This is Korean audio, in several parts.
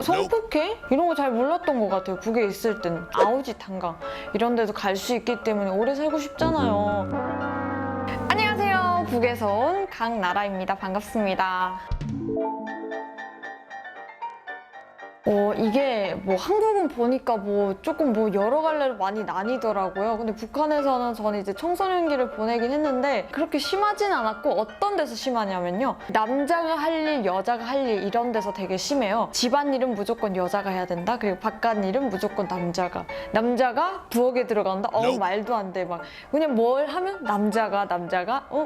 성폭행? 이런 거 잘 몰랐던 것 같아요. 북에 있을 땐. 아우지 탄강 이런 데도 갈 수 있기 때문에 오래 살고 싶잖아요. 안녕하세요. 북에서 온 강나라입니다. 반갑습니다. 이게 뭐 한국은 보니까 뭐 조금 뭐 여러 갈래로 많이 나뉘더라고요. 근데 북한에서는 저는 이제 청소년기를 보내긴 했는데 그렇게 심하진 않았고 어떤 데서 심하냐면요. 남자가 할 일, 여자가 할 일 이런 데서 되게 심해요. 집안일은 무조건 여자가 해야 된다. 그리고 바깥일은 무조건 남자가. 남자가 부엌에 들어간다? 말도 안 돼. 막 그냥 뭘 하면 남자가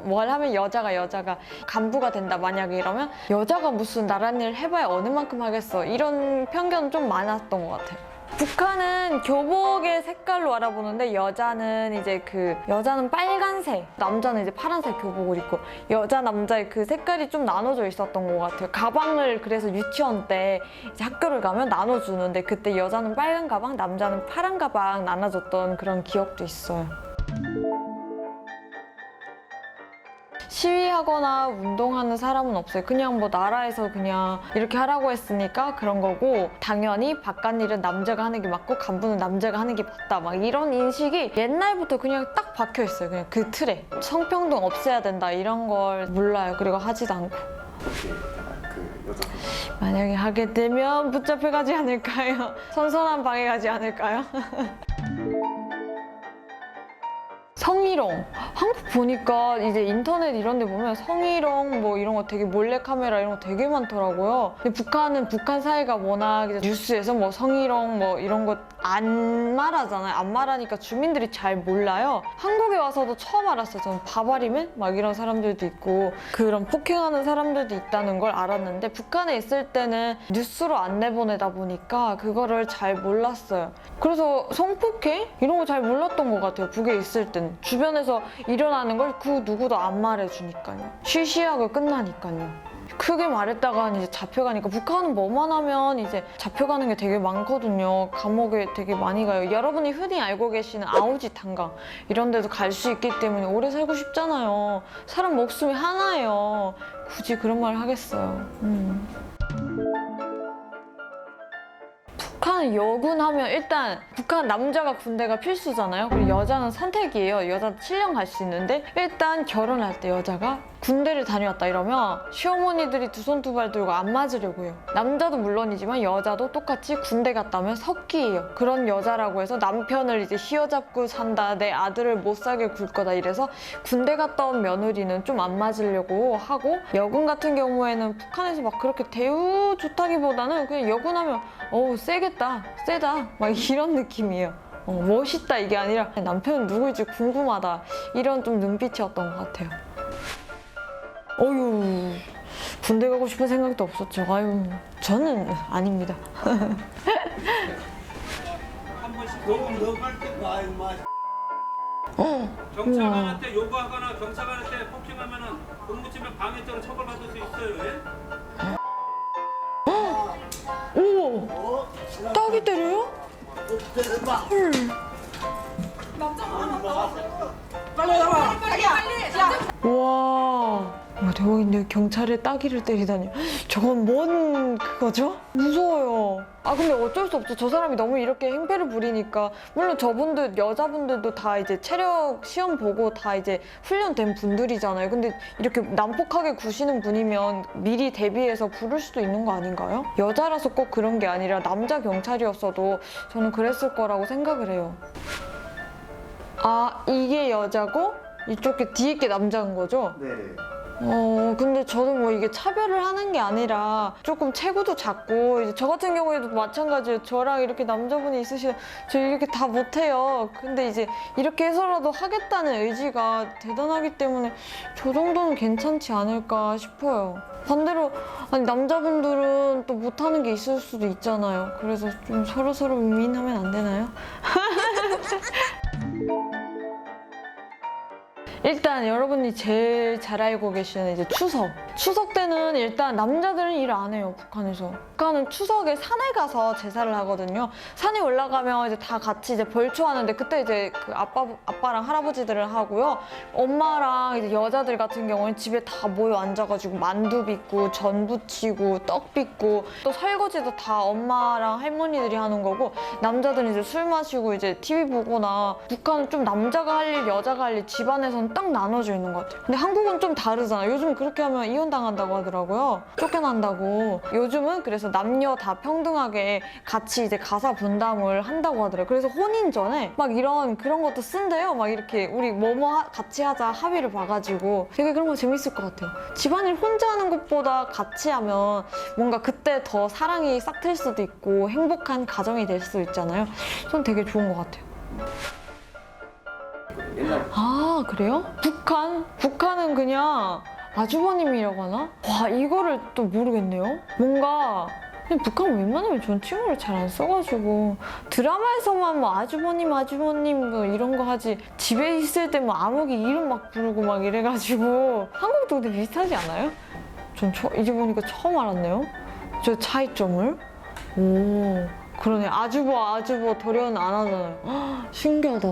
뭘 하면 여자가 간부가 된다 만약에 이러면 여자가 무슨 나란 일 해봐야 어느 만큼 하겠어. 이런 편견은 좀 많았던 것 같아요. 북한은 교복의 색깔로 알아보는데 여자는 빨간색, 남자는 이제 파란색 교복을 입고 남자의 그 색깔이 좀 나눠져 있었던 것 같아요. 가방을 그래서 유치원 때 이제 학교를 가면 나눠주는데 그때 여자는 빨간 가방, 남자는 파란 가방 나눠줬던 그런 기억도 있어요. 시위하거나 운동하는 사람은 없어요. 그냥 뭐 나라에서 그냥 이렇게 하라고 했으니까 그런 거고 당연히 바깥일은 남자가 하는 게 맞고 간부는 남자가 하는 게 맞다 막 이런 인식이 옛날부터 그냥 딱 박혀 있어요. 그냥 그 틀에. 성평등 없애야 된다 이런 걸 몰라요. 그리고 하지도 않고. 만약에 하게 되면 붙잡혀가지 않을까요? 선선한 방에 가지 않을까요? 성희롱. 한국 보니까 이제 인터넷 이런 데 보면 성희롱 뭐 이런 거 되게 몰래카메라 이런 거 되게 많더라고요. 근데 북한은 북한 사회가 워낙 이제 뉴스에서 뭐 성희롱 뭐 이런 거 안 말하잖아요. 안 말하니까 주민들이 잘 몰라요. 한국에 와서도 처음 알았어요. 저는 바바리맨? 막 이런 사람들도 있고 그런 폭행하는 사람들도 있다는 걸 알았는데 북한에 있을 때는 뉴스로 안 내보내다 보니까 그거를 잘 몰랐어요. 그래서 성폭행? 이런 거 잘 몰랐던 것 같아요. 북에 있을 때는. 주변에서 일어나는 걸 그 누구도 안 말해주니까요. 쉬쉬하고 끝나니까요. 크게 말했다가 이제 잡혀가니까 북한은 뭐만 하면 이제 잡혀가는 게 되게 많거든요. 감옥에 되게 많이 가요. 여러분이 흔히 알고 계시는 아우지 탄강 이런 데도 갈 수 있기 때문에 오래 살고 싶잖아요. 사람 목숨이 하나예요. 굳이 그런 말 하겠어요. 북한 여군하면 일단 북한 남자가 군대가 필수잖아요. 그리고 여자는 선택이에요. 여자 7년 갈 수 있는데 일단 결혼할 때 여자가 군대를 다녀왔다 이러면 시어머니들이 두 손 두 발 들고 안 맞으려고 해요. 남자도 물론이지만 여자도 똑같이 군대 갔다 오면 석기예요. 그런 여자라고 해서 남편을 이제 휘어잡고 산다, 내 아들을 못 살게 굴 거다 이래서 군대 갔다 온 며느리는 좀 안 맞으려고 하고 여군 같은 경우에는 북한에서 막 그렇게 대우 좋다기보다는 그냥 여군하면 세겠다, 세다 막 이런 느낌이에요. 멋있다 이게 아니라 남편은 누구일지 궁금하다 이런 좀 눈빛이었던 것 같아요. 군대 가고 싶은 생각도 없었죠. 저는 아닙니다. 한 번씩 너무 할 때도 아유 경찰관한테 요구하거나 경찰관한테 폭행하면은 공무집행 방해죄로 처벌받을 수 있어요. 예? 오! 딱이 때려요? 헐. 빨리 나와! 와 대박인데 경찰에 따귀를 때리다니 저건 뭔 그거죠? 무서워요. 근데 어쩔 수 없죠. 저 사람이 너무 이렇게 행패를 부리니까. 물론 저분들 여자분들도 다 이제 체력 시험 보고 다 이제 훈련된 분들이잖아요. 근데 이렇게 난폭하게 구시는 분이면 미리 대비해서 부를 수도 있는 거 아닌가요? 여자라서 꼭 그런 게 아니라 남자 경찰이었어도 저는 그랬을 거라고 생각을 해요. 이게 여자고 이쪽에 뒤에 게 남자인 거죠? 네. 근데 저는 뭐 이게 차별을 하는 게 아니라 조금 체구도 작고 이제 저 같은 경우에도 마찬가지예요. 저랑 이렇게 남자분이 있으시면 저 이렇게 다 못해요. 근데 이제 이렇게 해서라도 하겠다는 의지가 대단하기 때문에 저 정도는 괜찮지 않을까 싶어요. 반대로 남자분들은 또 못하는 게 있을 수도 있잖아요. 그래서 좀 서로서로 윈윈하면 안 되나요? 일단 여러분이 제일 잘 알고 계시는 이제 추석 때는 일단 남자들은 일 안 해요. 북한에서. 북한은 추석에 산에 가서 제사를 하거든요. 산에 올라가면 이제 다 같이 이제 벌초하는데 그때 이제 그 아빠랑 할아버지들은 하고요. 엄마랑 이제 여자들 같은 경우는 집에 다 모여 앉아가지고 만두 빚고 전 부치고 떡 빚고 또 설거지도 다 엄마랑 할머니들이 하는 거고, 남자들은 이제 술 마시고 이제 TV 보거나. 북한은 좀 남자가 할 일, 여자가 할 일 집안에서는 딱 나눠져 있는 것 같아요. 근데 한국은 좀 다르잖아요. 요즘 그렇게 하면 이혼당한다고 하더라고요. 쫓겨난다고. 요즘은 그래서 남녀 다 평등하게 같이 이제 가사 분담을 한다고 하더라고요. 그래서 혼인 전에 막 그런 것도 쓴대요. 막 이렇게 우리 같이 하자 합의를 봐가지고. 되게 그런 거 재밌을 것 같아요. 집안일 혼자 하는 것보다 같이 하면 뭔가 그때 더 사랑이 싹 틀 수도 있고 행복한 가정이 될 수도 있잖아요. 전 되게 좋은 것 같아요. 아, 그래요? 북한은 그냥 아주버님이라고 하나? 와, 이거를 또 모르겠네요. 뭔가 그냥 북한 웬만하면 전 친구를 잘 안 써가지고 드라마에서만 뭐 아주버님 뭐 이런 거 하지, 집에 있을 때 뭐 아무개 이름 막 부르고 막 이래가지고. 한국도 근데 비슷하지 않아요? 전 이제 보니까 처음 알았네요. 저 차이점을. 오, 그러네. 아주버 도련은 안 하잖아요. 헉, 신기하다.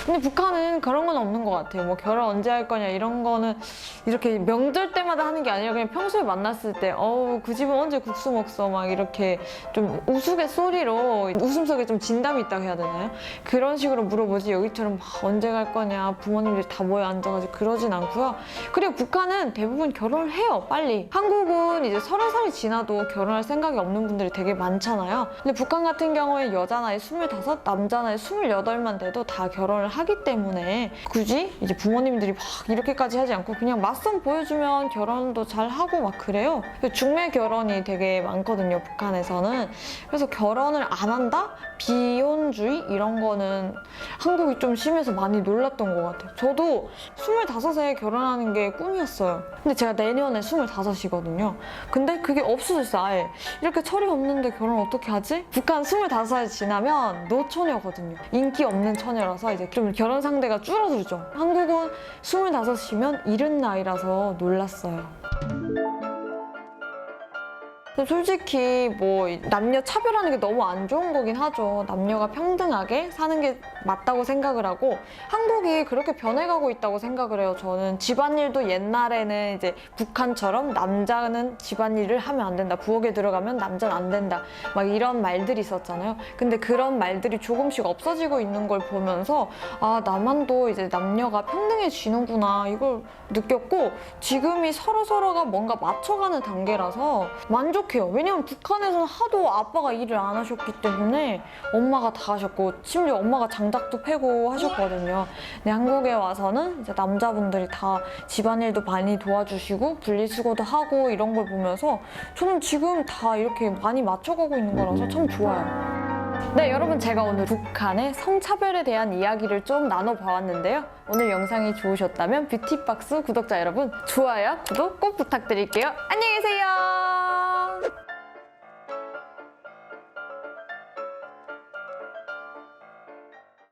근데 북한은 그런 건 없는 것 같아요. 뭐 결혼 언제 할 거냐 이런 거는 이렇게 명절 때마다 하는 게 아니라 그냥 평소에 만났을 때 그 집은 언제 국수 먹어 막 이렇게 좀 우스갯소리로 웃음 속에 좀 진담이 있다고 해야 되나요? 그런 식으로 물어보지, 여기처럼 막 언제 갈 거냐 부모님들이 다 모여 앉아가지고 그러진 않고요. 그리고 북한은 대부분 결혼을 해요, 빨리. 한국은 이제 30살이 지나도 결혼할 생각이 없는 분들이 되게 많잖아요. 근데 북한 같은 경우에 여자 나이 25, 남자 나이 28만 돼도 다 결혼을 하기 때문에 굳이 이제 부모님들이 막 이렇게까지 하지 않고 그냥 맞선 보여주면 결혼도 잘 하고 막 그래요. 중매 결혼이 되게 많거든요, 북한에서는. 그래서 결혼을 안 한다? 비혼주의? 이런 거는 한국이 좀 심해서 많이 놀랐던 것 같아요. 저도 25에 결혼하는 게 꿈이었어요. 근데 제가 내년에 25이거든요. 근데 그게 없어졌어요, 아예. 이렇게 철이 없는데 결혼 어떻게 하지? 북한 25살 지나면 노처녀거든요. 인기 없는 처녀라서 이제 좀 결혼 상대가 줄어들죠. 한국은 25이면 이른 나이라서 놀랐어요. 솔직히 뭐 남녀 차별하는 게 너무 안 좋은 거긴 하죠. 남녀가 평등하게 사는 게 맞다고 생각을 하고 한국이 그렇게 변해가고 있다고 생각을 해요. 저는 집안일도 옛날에는 이제 북한처럼 남자는 집안일을 하면 안 된다, 부엌에 들어가면 남자는 안 된다 막 이런 말들이 있었잖아요. 근데 그런 말들이 조금씩 없어지고 있는 걸 보면서 아, 남한도 이제 남녀가 평등해지는구나 이걸 느꼈고, 지금이 서로가 뭔가 맞춰가는 단계라서 만족해요. 왜냐면 북한에서는 하도 아빠가 일을 안 하셨기 때문에 엄마가 다 하셨고, 심지어 엄마가 장작도 패고 하셨거든요. 근데 한국에 와서는 이제 남자분들이 다 집안일도 많이 도와주시고 분리수거도 하고 이런 걸 보면서 저는 지금 다 이렇게 많이 맞춰가고 있는 거라서 참 좋아요. 네, 여러분, 제가 오늘 북한의 성차별에 대한 이야기를 좀 나눠봐왔는데요. 오늘 영상이 좋으셨다면 뷰티박스 구독자 여러분, 좋아요, 구독 꼭 부탁드릴게요. 안녕히 계세요.